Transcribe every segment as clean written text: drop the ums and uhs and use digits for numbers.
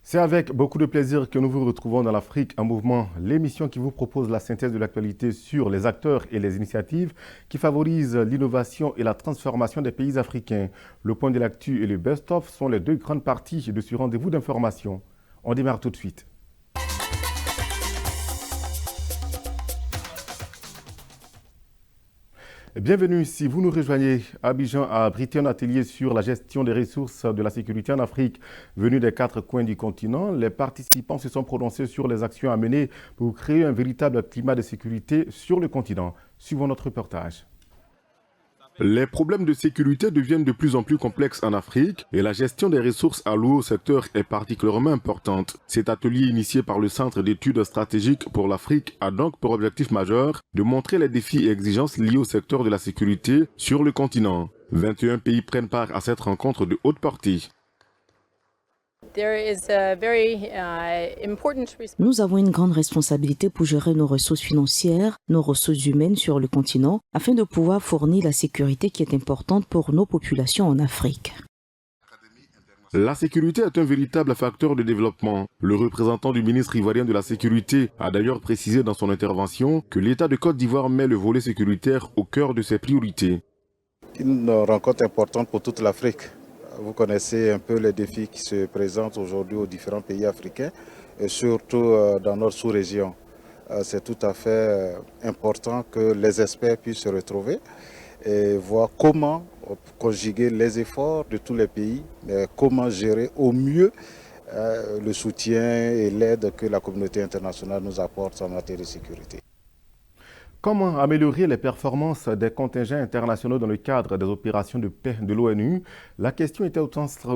C'est avec beaucoup de plaisir que nous vous retrouvons dans l'Afrique en mouvement, l'émission qui vous propose la synthèse de l'actualité sur les acteurs et les initiatives qui favorisent l'innovation et la transformation des pays africains. Le point de l'actu et le best-of sont les deux grandes parties de ce rendez-vous d'information. On démarre tout de suite. Bienvenue, si vous nous rejoignez, Abidjan a abrité un atelier sur la gestion des ressources de la sécurité en Afrique. Venus des 4 coins du continent, les participants se sont prononcés sur les actions à mener pour créer un véritable climat de sécurité sur le continent. Suivons notre reportage. Les problèmes de sécurité deviennent de plus en plus complexes en Afrique et la gestion des ressources allouées au secteur est particulièrement importante. Cet atelier initié par le Centre d'études stratégiques pour l'Afrique a donc pour objectif majeur de montrer les défis et exigences liés au secteur de la sécurité sur le continent. 21 pays prennent part à cette rencontre de haute portée. Nous avons une grande responsabilité pour gérer nos ressources financières, nos ressources humaines sur le continent, afin de pouvoir fournir la sécurité qui est importante pour nos populations en Afrique. La sécurité est un véritable facteur de développement. Le représentant du ministre ivoirien de la Sécurité a d'ailleurs précisé dans son intervention que l'État de Côte d'Ivoire met le volet sécuritaire au cœur de ses priorités. Une rencontre importante pour toute l'Afrique. Vous connaissez un peu les défis qui se présentent aujourd'hui aux différents pays africains et surtout dans notre sous-région. C'est tout à fait important que les experts puissent se retrouver et voir comment conjuguer les efforts de tous les pays, comment gérer au mieux le soutien et l'aide que la communauté internationale nous apporte en matière de sécurité. Comment améliorer les performances des contingents internationaux dans le cadre des opérations de paix de l'ONU? La question était au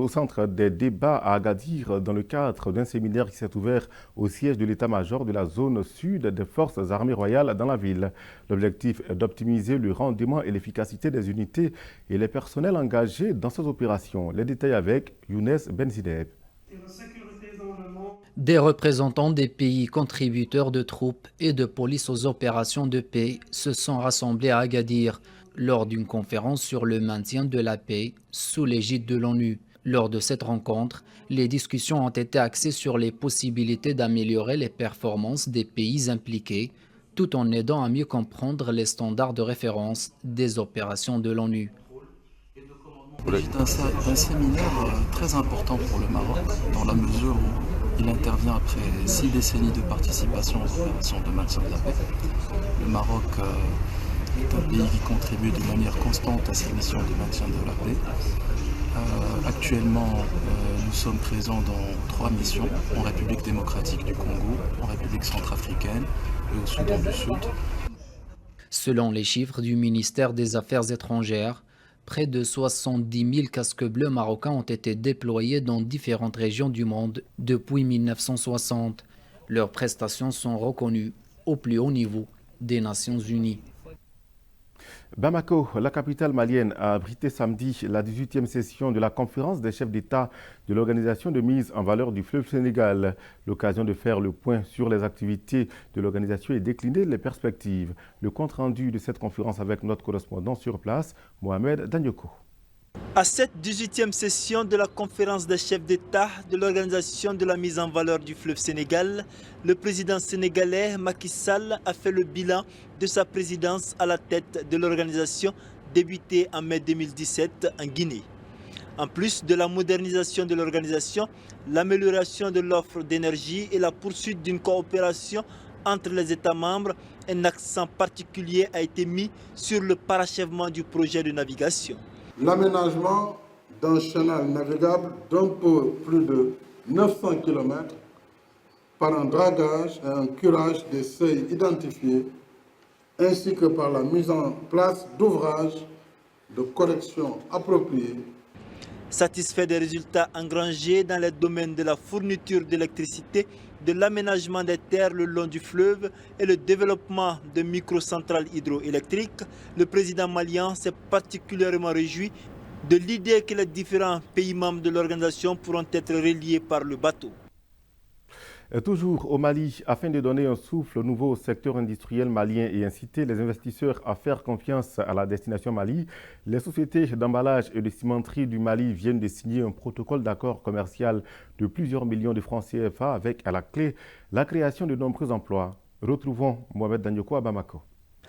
centre des débats à Agadir dans le cadre d'un séminaire qui s'est ouvert au siège de l'état-major de la zone sud des forces armées royales dans la ville. L'objectif est d'optimiser le rendement et l'efficacité des unités et les personnels engagés dans ces opérations. Les détails avec Younes Benzideb. Des représentants des pays contributeurs de troupes et de police aux opérations de paix se sont rassemblés à Agadir lors d'une conférence sur le maintien de la paix sous l'égide de l'ONU. Lors de cette rencontre, les discussions ont été axées sur les possibilités d'améliorer les performances des pays impliqués, tout en aidant à mieux comprendre les standards de référence des opérations de l'ONU. C'est un séminaire très important pour le Maroc, dans la mesure où il intervient après 6 décennies de participation aux opérations de maintien de la paix. Le Maroc est un pays qui contribue de manière constante à ces missions de maintien de la paix. Actuellement, nous sommes présents dans 3 missions, en République démocratique du Congo, en République centrafricaine et au Soudan du Sud. Selon les chiffres du ministère des Affaires étrangères, près de 70 000 casques bleus marocains ont été déployés dans différentes régions du monde depuis 1960. Leurs prestations sont reconnues au plus haut niveau des Nations Unies. Bamako, la capitale malienne, a abrité samedi la 18e session de la conférence des chefs d'État de l'organisation de mise en valeur du fleuve Sénégal. L'occasion de faire le point sur les activités de l'organisation et décliner les perspectives. Le compte-rendu de cette conférence avec notre correspondant sur place, Mohamed Danyoko. À cette 18e session de la conférence des chefs d'État de l'organisation de la mise en valeur du fleuve Sénégal, le président sénégalais Macky Sall a fait le bilan de sa présidence à la tête de l'organisation débutée en mai 2017 en Guinée. En plus de la modernisation de l'organisation, l'amélioration de l'offre d'énergie et la poursuite d'une coopération entre les États membres, un accent particulier a été mis sur le parachèvement du projet de navigation. L'aménagement d'un canal navigable d'un peu plus de 900 km par un dragage et un curage des seuils identifiés, ainsi que par la mise en place d'ouvrages de correction appropriés. Satisfait des résultats engrangés dans les domaines de la fourniture d'électricité, de l'aménagement des terres le long du fleuve et le développement de microcentrales hydroélectriques, le président malien s'est particulièrement réjoui de l'idée que les différents pays membres de l'organisation pourront être reliés par le bateau. Toujours au Mali, afin de donner un souffle nouveau au secteur industriel malien et inciter les investisseurs à faire confiance à la destination Mali, les sociétés d'emballage et de cimenterie du Mali viennent de signer un protocole d'accord commercial de plusieurs millions de francs CFA avec à la clé la création de nombreux emplois. Retrouvons Mohamed Danyoko à Bamako.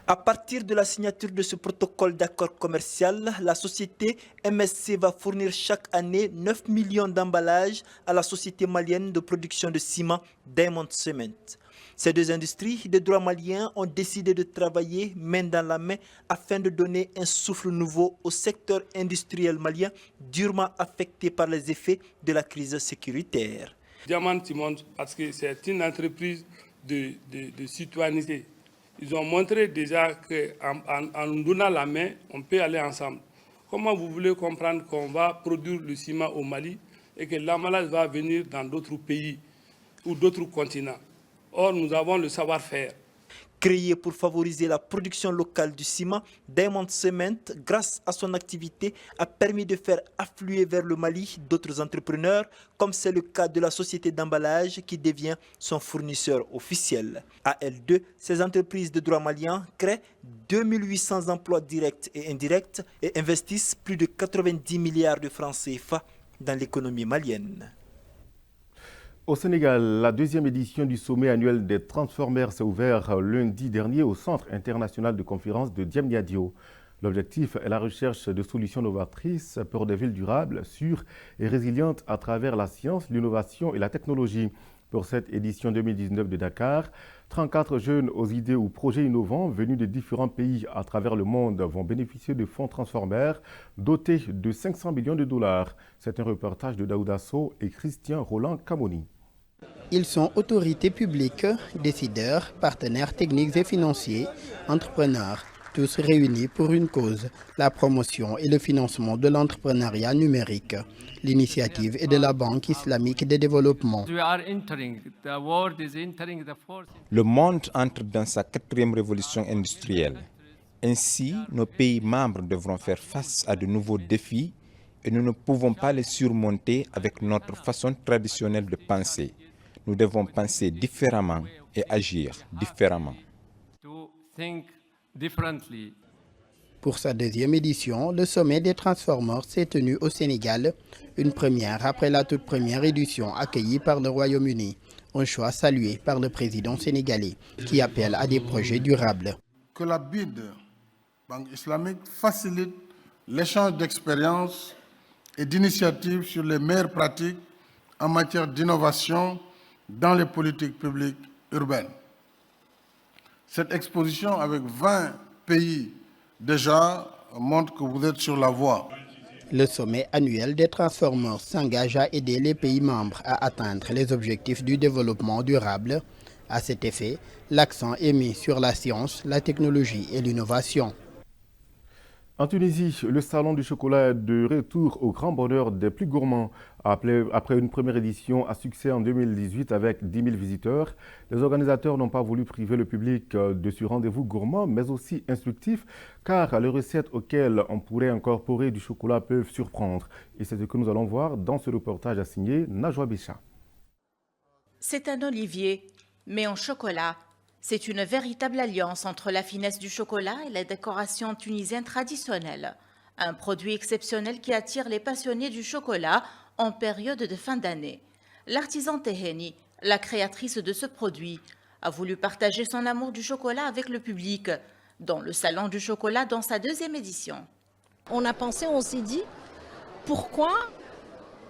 À partir de la signature de ce protocole d'accord commercial, la société MSC va fournir chaque année 9 millions d'emballages à la société malienne de production de ciment Diamond Cement. Ces deux industries de droit malien ont décidé de travailler main dans la main afin de donner un souffle nouveau au secteur industriel malien durement affecté par les effets de la crise sécuritaire. Diamond Cement, parce que c'est une entreprise de citoyenneté. Ils ont montré déjà qu'en nous donnant la main, on peut aller ensemble. Comment vous voulez comprendre qu'on va produire le ciment au Mali et que l'emballage va venir dans d'autres pays ou d'autres continents? Or, nous avons le savoir-faire. Créé pour favoriser la production locale du ciment, Diamond Cement, grâce à son activité, a permis de faire affluer vers le Mali d'autres entrepreneurs, comme c'est le cas de la société d'emballage qui devient son fournisseur officiel. À L2, ces entreprises de droit malien créent 2800 emplois directs et indirects et investissent plus de 90 milliards de francs CFA dans l'économie malienne. Au Sénégal, la deuxième édition du sommet annuel des Transformers s'est ouverte lundi dernier au Centre international de conférence de Diamniadio. L'objectif est la recherche de solutions novatrices pour des villes durables, sûres et résilientes à travers la science, l'innovation et la technologie. Pour cette édition 2019 de Dakar, 34 jeunes aux idées ou projets innovants venus de différents pays à travers le monde vont bénéficier de fonds Transformers dotés de 500 millions de dollars. C'est un reportage de Daouda Sow et Christian Roland Camoni. Ils sont autorités publiques, décideurs, partenaires techniques et financiers, entrepreneurs, tous réunis pour une cause, la promotion et le financement de l'entrepreneuriat numérique. L'initiative est de la Banque islamique de développement. Le monde entre dans sa 4e révolution industrielle. Ainsi, nos pays membres devront faire face à de nouveaux défis et nous ne pouvons pas les surmonter avec notre façon traditionnelle de penser. Nous devons penser différemment et agir différemment. Pour sa deuxième édition, le sommet des Transformers s'est tenu au Sénégal, une première après la toute première édition accueillie par le Royaume-Uni. Un choix salué par le président sénégalais qui appelle à des projets durables. Que la BID, Banque islamique, facilite l'échange d'expériences et d'initiatives sur les meilleures pratiques en matière d'innovation dans les politiques publiques urbaines. Cette exposition avec 20 pays déjà montre que vous êtes sur la voie. Le sommet annuel des Transformers s'engage à aider les pays membres à atteindre les objectifs du développement durable. À cet effet, l'accent est mis sur la science, la technologie et l'innovation. En Tunisie, le salon du chocolat est de retour au grand bonheur des plus gourmands. Après une première édition à succès en 2018 avec 10 000 visiteurs, les organisateurs n'ont pas voulu priver le public de ce rendez-vous gourmand, mais aussi instructif, car les recettes auxquelles on pourrait incorporer du chocolat peuvent surprendre. Et c'est ce que nous allons voir dans ce reportage à signer Najwa Bicha. C'est un olivier, mais en chocolat. C'est une véritable alliance entre la finesse du chocolat et la décoration tunisienne traditionnelle. Un produit exceptionnel qui attire les passionnés du chocolat en période de fin d'année. L'artisan Teheni, la créatrice de ce produit, a voulu partager son amour du chocolat avec le public dans le Salon du chocolat dans sa deuxième édition. On a pensé, on s'est dit, pourquoi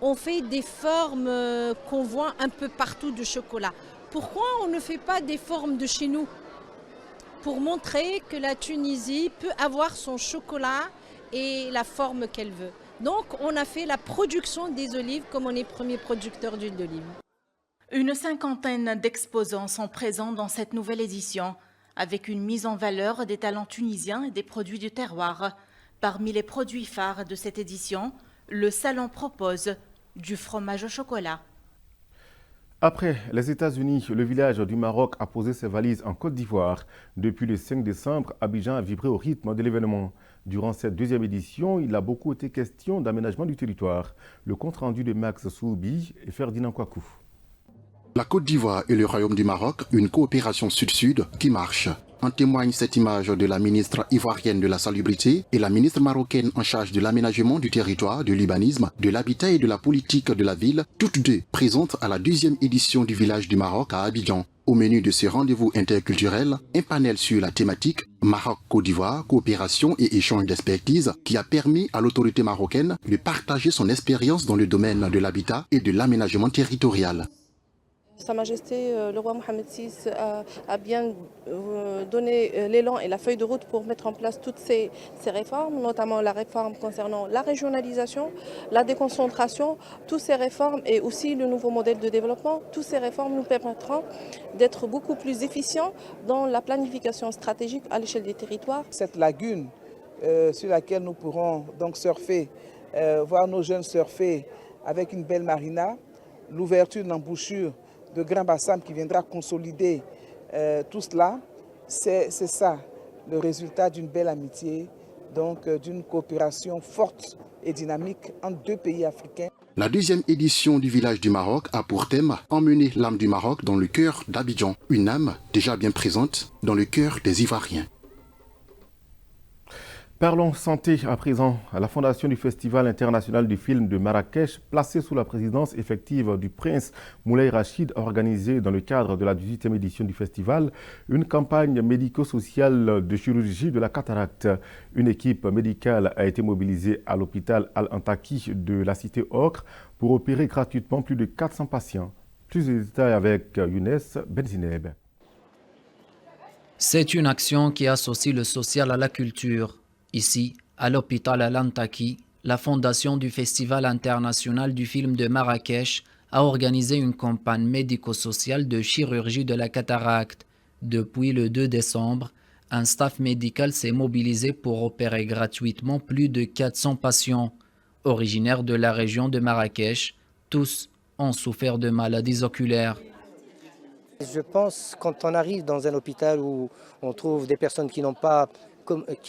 on fait des formes qu'on voit un peu partout de chocolat? Pourquoi on ne fait pas des formes de chez nous pour montrer que la Tunisie peut avoir son chocolat et la forme qu'elle veut. Donc on a fait la production des olives comme on est premier producteur d'huile d'olive. Une cinquantaine d'exposants sont présents dans cette nouvelle édition avec une mise en valeur des talents tunisiens et des produits du terroir. Parmi les produits phares de cette édition, le salon propose du fromage au chocolat. Après les États-Unis, le village du Maroc a posé ses valises en Côte d'Ivoire. Depuis le 5 décembre, Abidjan a vibré au rythme de l'événement. Durant cette deuxième édition, il a beaucoup été question d'aménagement du territoire. Le compte-rendu de Max Soubi et Ferdinand Kouakou. La Côte d'Ivoire et le Royaume du Maroc, une coopération sud-sud qui marche. En témoigne cette image de la ministre ivoirienne de la Salubrité et la ministre marocaine en charge de l'aménagement du territoire, du l'urbanisme, de l'habitat et de la politique de la ville, toutes deux présentes à la 2e édition du Village du Maroc à Abidjan. Au menu de ce rendez-vous interculturel, un panel sur la thématique Maroc-Côte d'Ivoire, coopération et échange d'expertise qui a permis à l'autorité marocaine de partager son expérience dans le domaine de l'habitat et de l'aménagement territorial. Sa Majesté le roi Mohamed VI a bien donné l'élan et la feuille de route pour mettre en place toutes ces réformes, notamment la réforme concernant la régionalisation, la déconcentration, toutes ces réformes et aussi le nouveau modèle de développement. Toutes ces réformes nous permettront d'être beaucoup plus efficients dans la planification stratégique à l'échelle des territoires. Cette lagune sur laquelle nous pourrons donc surfer, voir nos jeunes surfer avec une belle marina, l'ouverture d'une embouchure de Grand Bassam qui viendra consolider tout cela, c'est ça, le résultat d'une belle amitié, donc d'une coopération forte et dynamique entre deux pays africains. La 2e édition du Village du Maroc a pour thème emmener l'âme du Maroc dans le cœur d'Abidjan, une âme déjà bien présente dans le cœur des Ivoiriens. Parlons santé à présent. La fondation du Festival international du film de Marrakech, placée sous la présidence effective du prince Moulay Rachid, a organisé dans le cadre de la 18e édition du festival une campagne médico-sociale de chirurgie de la cataracte. Une équipe médicale a été mobilisée à l'hôpital Al-Antaki de la cité Ocre pour opérer gratuitement plus de 400 patients. Plus de détails avec Younes Benzineb. C'est une action qui associe le social à la culture. Ici, à l'hôpital Al-Antaki, la fondation du Festival international du film de Marrakech a organisé une campagne médico-sociale de chirurgie de la cataracte. Depuis le 2 décembre, un staff médical s'est mobilisé pour opérer gratuitement plus de 400 patients. Originaires de la région de Marrakech, tous ont souffert de maladies oculaires. Je pense quand on arrive dans un hôpital où on trouve des personnes qui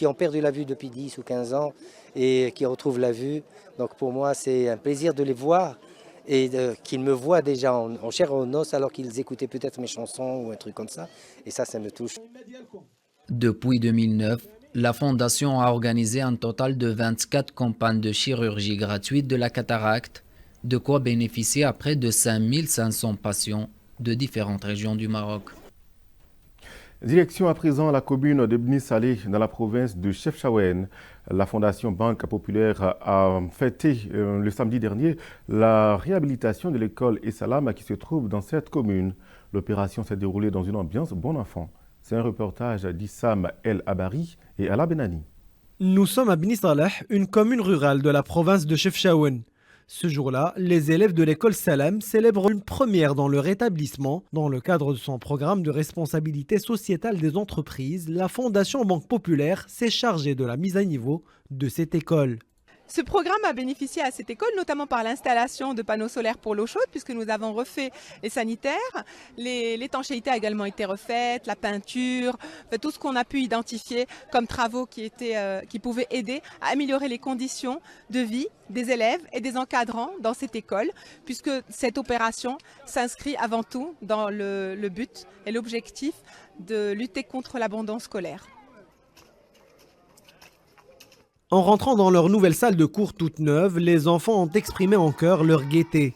ont perdu la vue depuis 10 ou 15 ans et qui retrouvent la vue. Donc pour moi, c'est un plaisir de les voir et qu'ils me voient déjà en chair et en os alors qu'ils écoutaient peut-être mes chansons ou un truc comme ça. Et ça me touche. Depuis 2009, la Fondation a organisé un total de 24 campagnes de chirurgie gratuite de la cataracte, de quoi bénéficier à près de 5500 patients de différentes régions du Maroc. Direction à présent la commune de Bni Saleh dans la province de Chefchaouen. La Fondation Banque Populaire a fêté le samedi dernier la réhabilitation de l'école Essalam qui se trouve dans cette commune. L'opération s'est déroulée dans une ambiance bon enfant. C'est un reportage d'Issam El Abari et Ala Benani. Nous sommes à Bni Saleh, une commune rurale de la province de Chefchaouen. Ce jour-là, les élèves de l'école Salam célèbrent une première dans leur établissement. Dans le cadre de son programme de responsabilité sociétale des entreprises, la Fondation Banque Populaire s'est chargée de la mise à niveau de cette école. Ce programme a bénéficié à cette école, notamment par l'installation de panneaux solaires pour l'eau chaude, puisque nous avons refait les sanitaires. L'étanchéité a également été refaite, la peinture, tout ce qu'on a pu identifier comme travaux qui pouvaient aider à améliorer les conditions de vie des élèves et des encadrants dans cette école, puisque cette opération s'inscrit avant tout dans le but et l'objectif de lutter contre l'abandon scolaire. En rentrant dans leur nouvelle salle de cours toute neuve, les enfants ont exprimé en chœur leur gaieté.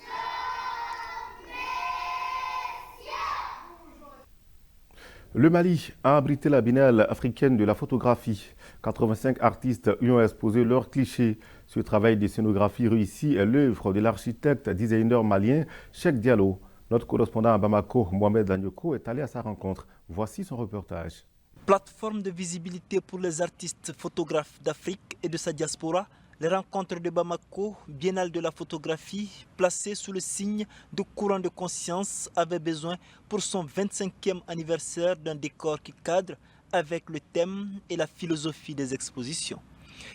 Le Mali a abrité la Biennale africaine de la photographie. 85 artistes y ont exposé leurs clichés. Ce travail de scénographie réussi est l'œuvre de l'architecte designer malien Cheikh Diallo. Notre correspondant à Bamako, Mohamed Lanyoko, est allé à sa rencontre. Voici son reportage. Plateforme de visibilité pour les artistes photographes d'Afrique et de sa diaspora, les rencontres de Bamako, Biennale de la photographie, placée sous le signe de courant de conscience, avait besoin pour son 25e anniversaire d'un décor qui cadre avec le thème et la philosophie des expositions.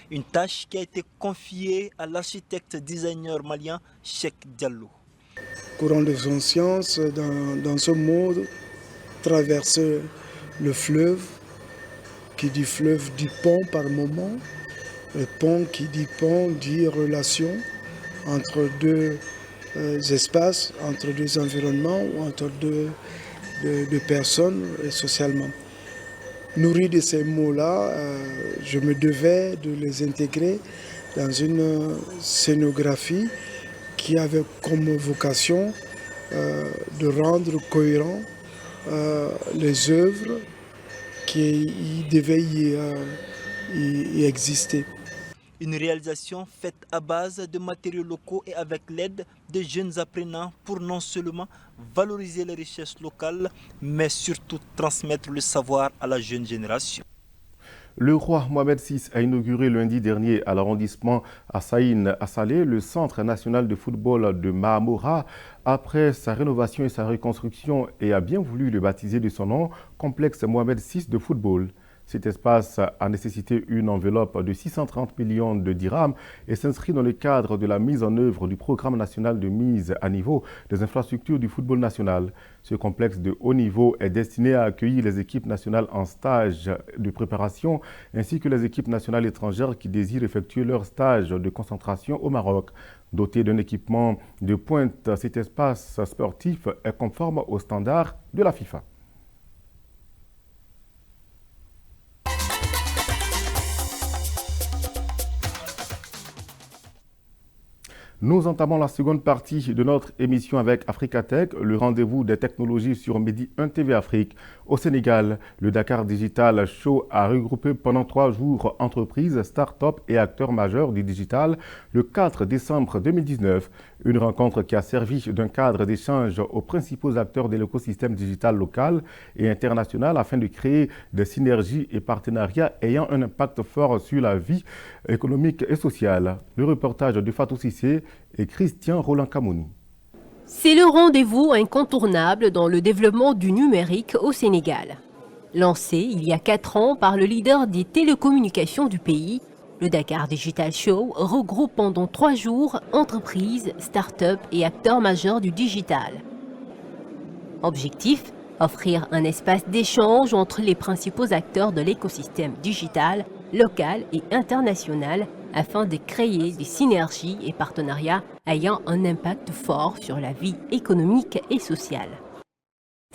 Une tâche qui a été confiée à l'architecte designer malien Cheikh Diallo. Courant de conscience, dans ce mot, traverser le fleuve, qui dit fleuve dit pont par moment. Le pont qui dit pont dit relation entre deux espaces, entre deux environnements ou entre deux personnes socialement. Nourri de ces mots-là, je me devais de les intégrer dans une scénographie qui avait comme vocation de rendre cohérents les œuvres qui devaient y exister. Une réalisation faite à base de matériaux locaux et avec l'aide de jeunes apprenants pour non seulement valoriser les richesses locales, mais surtout transmettre le savoir à la jeune génération. Le roi Mohamed VI a inauguré lundi dernier à l'arrondissement Assaïn à Salé le Centre national de football de Mahamora après sa rénovation et sa reconstruction et a bien voulu le baptiser de son nom, Complexe Mohamed VI de football. Cet espace a nécessité une enveloppe de 630 millions de dirhams et s'inscrit dans le cadre de la mise en œuvre du programme national de mise à niveau des infrastructures du football national. Ce complexe de haut niveau est destiné à accueillir les équipes nationales en stage de préparation ainsi que les équipes nationales étrangères qui désirent effectuer leur stage de concentration au Maroc. Doté d'un équipement de pointe, cet espace sportif est conforme aux standards de la FIFA. Nous entamons la seconde partie de notre émission avec Africa Tech, le rendez-vous des technologies sur Midi 1 TV Afrique. Au Sénégal, le Dakar Digital Show a regroupé pendant 3 jours entreprises, start-up et acteurs majeurs du digital le 4 décembre 2019. Une rencontre qui a servi d'un cadre d'échange aux principaux acteurs de l'écosystème digital local et international afin de créer des synergies et partenariats ayant un impact fort sur la vie économique et sociale. Le reportage de Fatou Cissé et Christian Roland Kamouni. C'est le rendez-vous incontournable dans le développement du numérique au Sénégal. Lancé il y a 4 ans par le leader des télécommunications du pays, le Dakar Digital Show regroupe pendant 3 jours entreprises, start-up et acteurs majeurs du digital. Objectif, offrir un espace d'échange entre les principaux acteurs de l'écosystème digital, local et international afin de créer des synergies et partenariats ayant un impact fort sur la vie économique et sociale.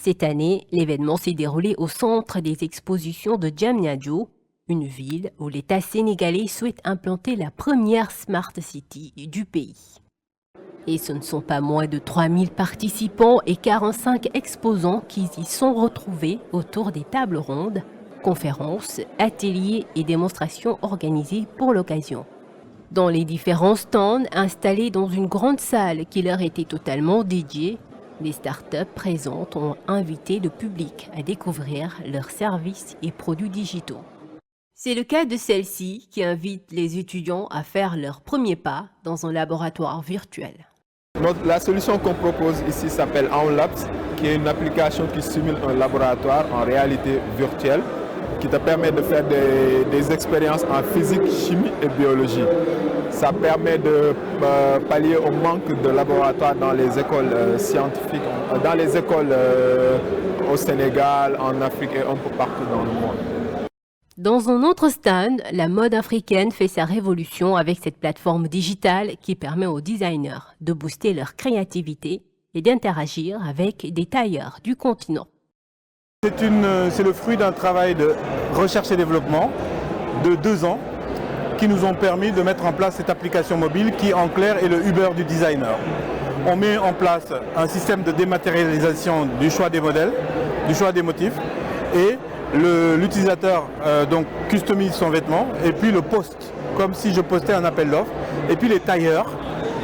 Cette année, l'événement s'est déroulé au centre des expositions de Diamniadio, une ville où l'État sénégalais souhaite implanter la première Smart City du pays. Et ce ne sont pas moins de 3000 participants et 45 exposants qui y sont retrouvés autour des tables rondes, conférences, ateliers et démonstrations organisées pour l'occasion. Dans les différents stands installés dans une grande salle qui leur était totalement dédiée, les startups présentes ont invité le public à découvrir leurs services et produits digitaux. C'est le cas de celle-ci qui invite les étudiants à faire leur premier pas dans un laboratoire virtuel. La solution qu'on propose ici s'appelle OnLabs, qui est une application qui simule un laboratoire en réalité virtuelle, qui te permet de faire des expériences en physique, chimie et biologie. Ça permet de pallier au manque de laboratoires dans les écoles scientifiques, dans les écoles au Sénégal, en Afrique et un peu partout dans le monde. Dans un autre stand, la mode africaine fait sa révolution avec cette plateforme digitale qui permet aux designers de booster leur créativité et d'interagir avec des tailleurs du continent. C'est le fruit d'un travail de recherche et développement de 2 ans qui nous ont permis de mettre en place cette application mobile qui, en clair, est le Uber du designer. On met en place un système de dématérialisation du choix des modèles, du choix des motifs, et l'utilisateur donc customise son vêtement et puis le poste, comme si je postais un appel d'offres. Et puis les tailleurs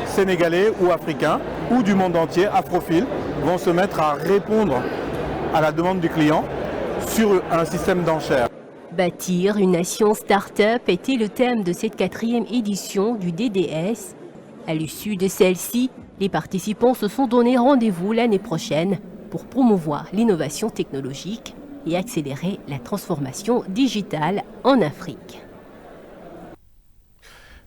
sénégalais ou africains ou du monde entier, afrophiles, vont se mettre à répondre à la demande du client sur un système d'enchères. Bâtir une nation start-up était le thème de cette 4e édition du DDS. À l'issue de celle-ci, les participants se sont donné rendez-vous l'année prochaine pour promouvoir l'innovation technologique et accélérer la transformation digitale en Afrique.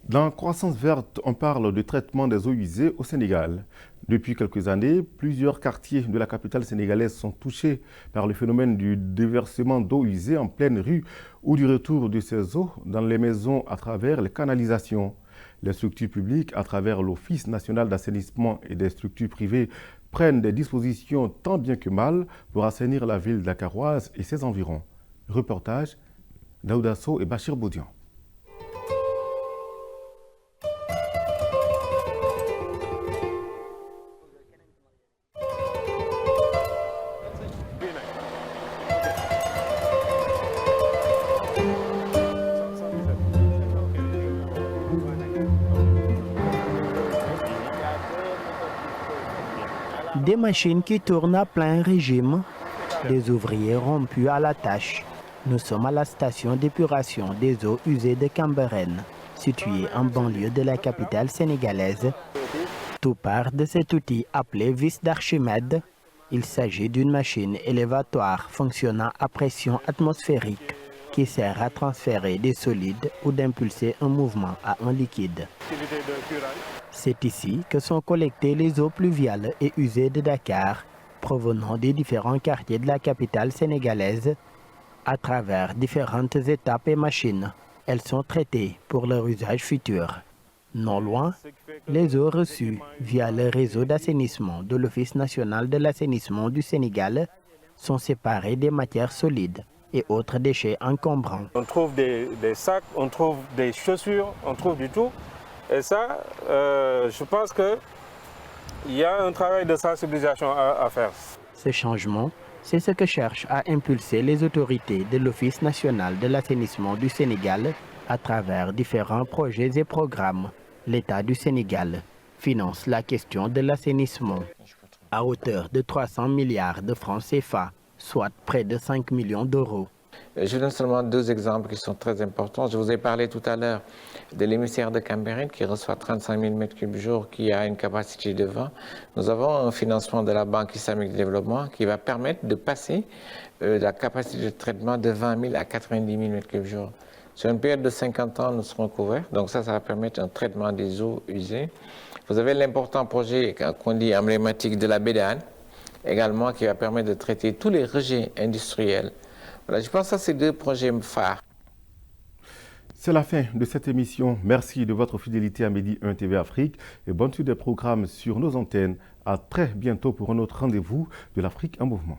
Dans Croissance verte, on parle de traitement des eaux usées au Sénégal. Depuis quelques années, plusieurs quartiers de la capitale sénégalaise sont touchés par le phénomène du déversement d'eau usée en pleine rue ou du retour de ces eaux dans les maisons à travers les canalisations. Les structures publiques, à travers l'Office national d'assainissement et des structures privées, prennent des dispositions tant bien que mal pour assainir la ville dakaroise et ses environs. Reportage Daoudasso et Bachir Boudian. Des machines qui tournent à plein régime, des ouvriers rompus à la tâche. Nous sommes à la station d'épuration des eaux usées de Cambérène, située en banlieue de la capitale sénégalaise. Tout part de cet outil appelé vis d'Archimède. Il s'agit d'une machine élévatoire fonctionnant à pression atmosphérique qui sert à transférer des solides ou d'impulser un mouvement à un liquide. C'est ici que sont collectées les eaux pluviales et usées de Dakar, provenant des différents quartiers de la capitale sénégalaise. À travers différentes étapes et machines, elles sont traitées pour leur usage futur. Non loin, les eaux reçues via le réseau d'assainissement de l'Office national de l'assainissement du Sénégal sont séparées des matières solides et autres déchets encombrants. On trouve des sacs, on trouve des chaussures, on trouve du tout. Et ça, je pense qu'il y a un travail de sensibilisation à faire. Ce changement, c'est ce que cherchent à impulser les autorités de l'Office national de l'assainissement du Sénégal à travers différents projets et programmes. L'État du Sénégal finance la question de l'assainissement à hauteur de 300 milliards de francs CFA, soit près de 5 millions d'euros. Je donne seulement deux exemples qui sont très importants. Je vous ai parlé tout à l'heure de l'émissaire de Cambérène qui reçoit 35 000 m3 jour, qui a une capacité de 20. Nous avons un financement de la Banque islamique de développement qui va permettre de passer la capacité de traitement de 20 000 à 90 000 m3 jour. Sur une période de 50 ans, nous serons couverts. Donc ça va permettre un traitement des eaux usées. Vous avez l'important projet qu'on dit emblématique de la Bédane, également qui va permettre de traiter tous les rejets industriels. Voilà, je pense que ça, c'est deux projets phares. C'est la fin de cette émission. Merci de votre fidélité à Midi 1 TV Afrique et bonne suite des programmes sur nos antennes. À très bientôt pour un autre rendez-vous de l'Afrique en mouvement.